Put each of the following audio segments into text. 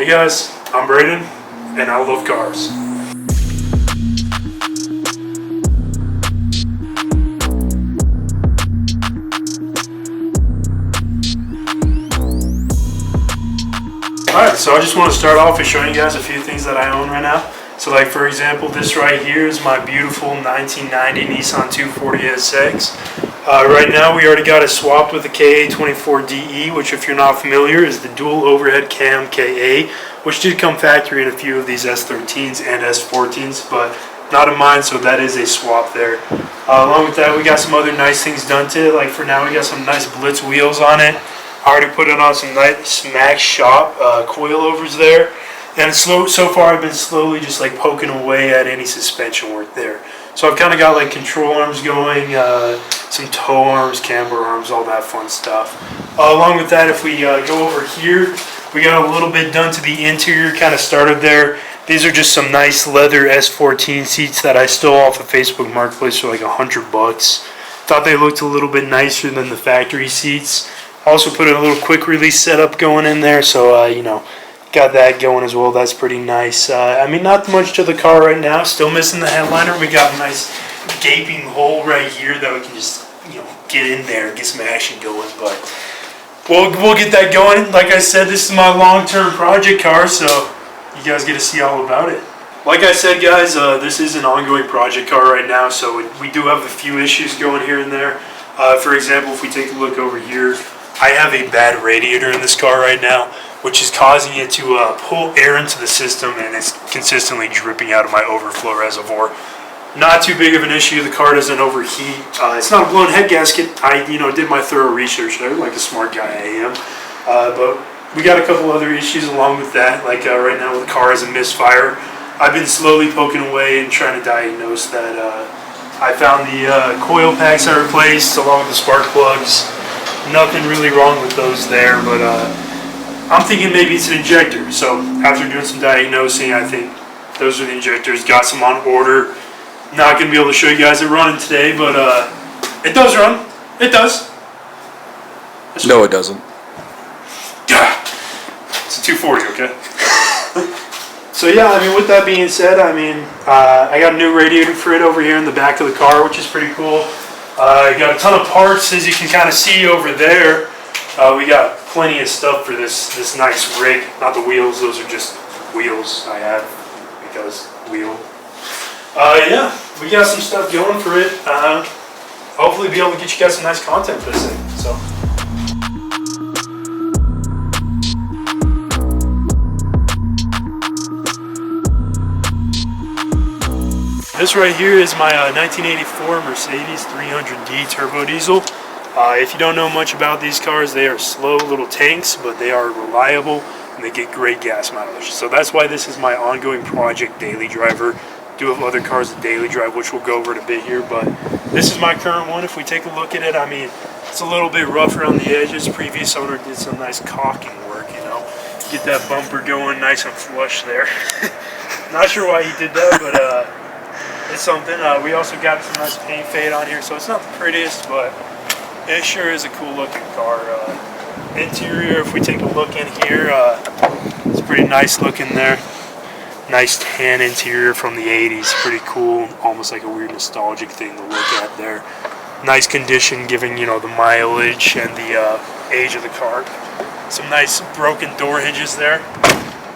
Hey guys, I'm Braden, and I love cars. Alright, so I just want to start off with showing you guys a few things that I own right now. So like for example, this right here is my beautiful 1990 Nissan 240SX. Right now we already got it swapped with the KA24DE, which if you're not familiar is the dual overhead cam KA, which did come factory in a few of these S13s and S14s, but not in mine, so that is a swap there. Along with that, we got some other nice things done to it. Like for now, we got some nice Blitz wheels on it. I already put it on some nice Max Shop coilovers there. And so far I've been slowly just like poking away at any suspension work there. So I've kind of got like control arms going, some toe arms, camber arms, all that fun stuff. Along with that, if we go over here, we got a little bit done to the interior, kind of started there. These are just some nice leather S14 seats that I stole off of Facebook Marketplace for like $100. Thought they looked a little bit nicer than the factory seats. Also put a little quick release setup going in there, so you know, got that going as well. That's pretty nice. I mean, not much to the car right now. Still missing the headliner. We got a nice gaping hole right here that we can just, you know, get in there and get some action going. But we'll get that going. Like I said, this is my long-term project car, so you guys get to see all about it. Like I said, guys, this is an ongoing project car right now, so we do have a few issues going here and there. For example, if we take a look over here, I have a bad radiator in this car right now, which is causing it to pull air into the system, and it's consistently dripping out of my overflow reservoir. Not too big of an issue. The car doesn't overheat. It's not a blown head gasket. I did my thorough research there, like a smart guy I am. But we got a couple other issues along with that. Like right now, the car has a misfire. I've been slowly poking away and trying to diagnose that. I found the coil packs I replaced along with the spark plugs. Nothing really wrong with those there, but I'm thinking maybe it's an injector. So after doing some diagnosing, I think those are the injectors. Got some on order. Not going to be able to show you guys it running today, but it does run. It does. No, it doesn't. It's a 240, okay? So yeah, I mean, with that being said, I mean, I got a new radiator for it over here in the back of the car, which is pretty cool. I got a ton of parts, as you can kind of see over there. We got plenty of stuff for this nice rig. Not the wheels; those are just wheels I have because wheel. Yeah, we got some stuff going for it. Hopefully, be able to get you guys some nice content for this thing. So. This right here is my 1984 Mercedes 300D turbo diesel. If you don't know much about these cars, they are slow little tanks, but they are reliable and they get great gas mileage. So that's why this is my ongoing project daily driver. Do have other cars that daily drive, which we'll go over in a bit here, but this is my current one. If we take a look at it, I mean, it's a little bit rough around the edges. Previous owner did some nice caulking work, you know. Get that bumper going nice and flush there. Not sure why he did that, but it's something. We also got some nice paint fade on here, so it's not the prettiest, but it sure is a cool looking car. Interior, if we take a look in here, it's pretty nice looking there. Nice tan interior from the 80s, pretty cool, almost like a weird nostalgic thing to look at there. Nice condition given, you know, the mileage and the age of the car. Some nice broken door hinges there,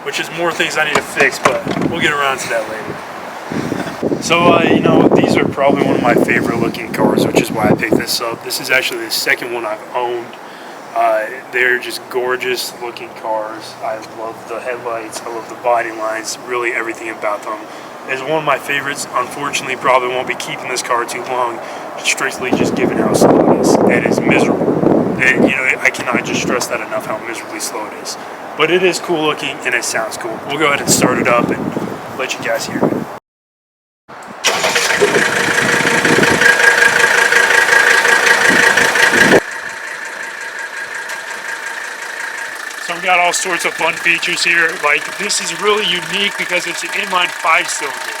which is more things I need to fix, but we'll get around to that later. So, you know, these are probably one of my favorite looking cars, which is why I picked this up. This is actually the second one I've owned. They're just gorgeous looking cars. I love the headlights, I love the body lines, really everything about them. It's one of my favorites. Unfortunately, probably won't be keeping this car too long, strictly just given how slow it is. It is miserable. You know, I cannot just stress that enough, how miserably slow it is. But it is cool looking and it sounds cool. We'll go ahead and start it up and let you guys hear it. So I've got all sorts of fun features here. Like, this is really unique because it's an inline 5-cylinder.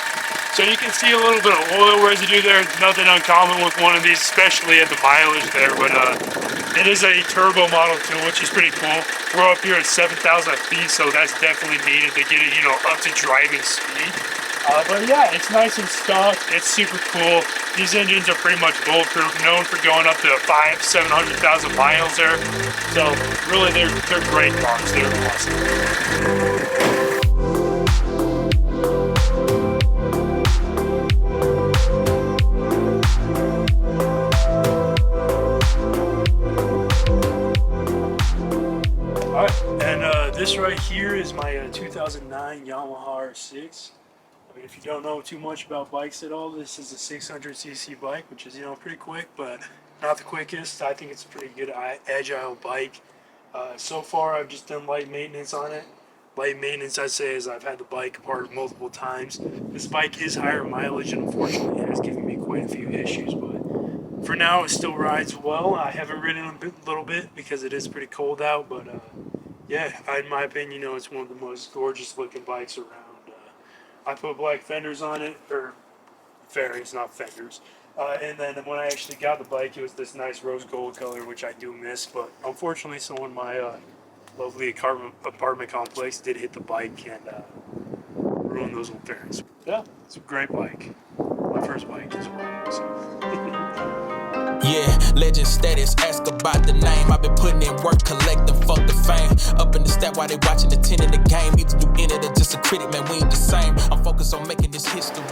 So you can see a little bit of oil residue there. Nothing uncommon with one of these, especially at the mileage there. But It is a turbo model too, which is pretty cool. We're up here at 7,000 feet, so that's definitely needed to get it, you know, up to driving speed. But yeah, it's nice and stock. It's super cool. These engines are pretty much bulletproof, known for going up to 700,000 miles there. So really, they're great cars. They're awesome. This right here is my 2009 Yamaha YZF-R6. I mean, if you don't know too much about bikes at all, this is a 600cc bike, which is, you know, pretty quick, but not the quickest. I think it's a pretty good agile bike. So far, I've just done light maintenance on it. Light maintenance, I'd say, is I've had the bike apart multiple times. This bike is higher mileage, and unfortunately, it has given me quite a few issues, but for now, it still rides well. I haven't ridden a little bit because it is pretty cold out, but yeah, in my opinion, you know, it's one of the most gorgeous looking bikes around. I put black fenders on it, or fairings, not fenders. And then when I actually got the bike, it was this nice rose gold color, which I do miss. But unfortunately, someone in my lovely apartment complex did hit the bike and ruin those old fairings. Yeah, it's a great bike. My first bike as well. So. Yeah, legend status, ask about the name. I've been putting in work, collecting, fuck the fame. Up in the stat while they watching the 10 in the game. Either you in it or just a critic, man, we ain't the same. I'm focused on making this history.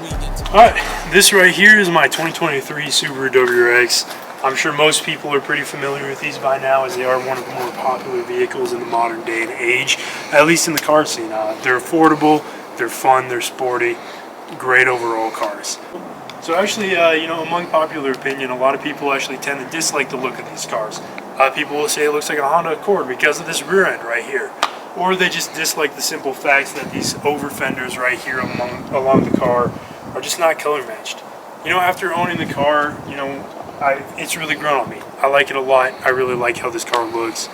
Alright, this right here is my 2023 Subaru WRX. I'm sure most people are pretty familiar with these by now, as they are one of the more popular vehicles in the modern day and age, at least in the car scene. They're affordable, they're fun, they're sporty, great overall cars. So actually, you know, among popular opinion, a lot of people actually tend to dislike the look of these cars. People will say it looks like a Honda Accord because of this rear end right here. Or they just dislike the simple fact that these over fenders right here along the car are just not color matched. You know, after owning the car, you know, it's really grown on me. I like it a lot. I really like how this car looks.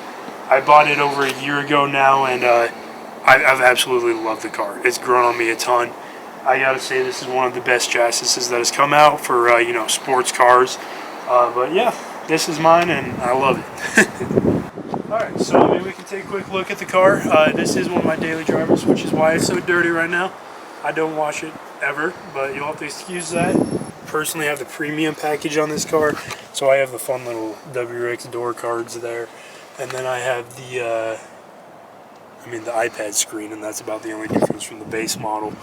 I bought it over a year ago now, and I've absolutely loved the car. It's grown on me a ton. I gotta say, this is one of the best chassis that has come out for you know, sports cars. But yeah, this is mine and I love it. Alright, so maybe we can take a quick look at the car. This is one of my daily drivers, which is why it's so dirty right now. I don't wash it ever, but you'll have to excuse that. Personally, I have the premium package on this car, so I have the fun little WRX door cards there. And then I have the iPad screen, and that's about the only difference from the base model.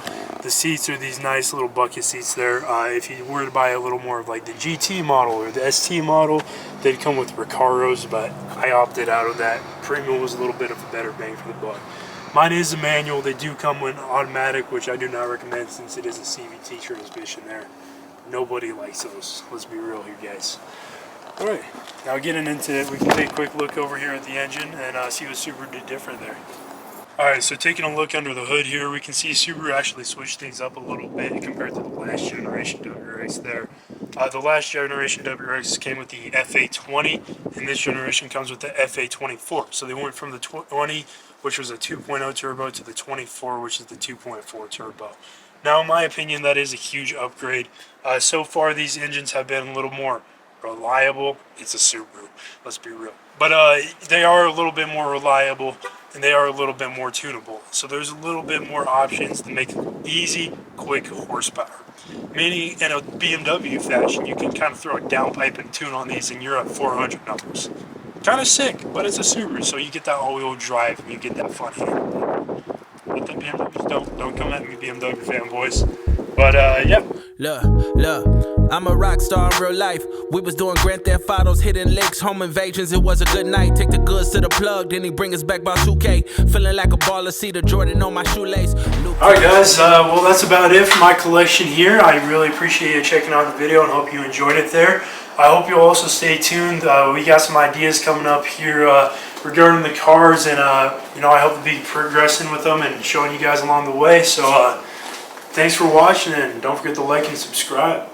The seats are these nice little bucket seats there. If you were to buy a little more of like the GT model or the ST model, they'd come with Recaros, but I opted out of that. Premium was a little bit of a better bang for the buck. Mine is a manual. They do come with automatic, which I do not recommend since it is a CVT transmission there. Nobody likes those. Let's be real here, guys. Alright, now getting into it, we can take a quick look over here at the engine and see what Subaru did different there. Alright, so taking a look under the hood here, we can see Subaru actually switched things up a little bit compared to the last generation WRX there. The last generation WRX came with the FA20, and this generation comes with the FA24. So they went from the 20, which was a 2.0 turbo, to the 24, which is the 2.4 turbo. Now, in my opinion, that is a huge upgrade. So far, these engines have been a little more reliable. It's a Subaru, let's be real. But they are a little bit more reliable, and they are a little bit more tunable. So there's a little bit more options to make easy, quick horsepower. Meaning, in a BMW fashion, you can kind of throw a downpipe and tune on these, and you're at 400 numbers. Kind of sick, but it's a Subaru, so you get that all-wheel drive, and you get that fun handling. But the BMWs don't come at me, BMW fanboys. But yeah. Look, I'm a rock star in real life. We was doing Grand Theft Autos, hitting licks, home invasions. It was a good night. Take the goods to the plug, then he bring us back by 2K. Feeling like a baller, see the Jordan on my shoelace. Alright guys, well that's about it for my collection here. I really appreciate you checking out the video and hope you enjoyed it there. I hope you'll also stay tuned. We got some ideas coming up here regarding the cars, and you know, I hope to be progressing with them and showing you guys along the way. So thanks for watching, and don't forget to like and subscribe.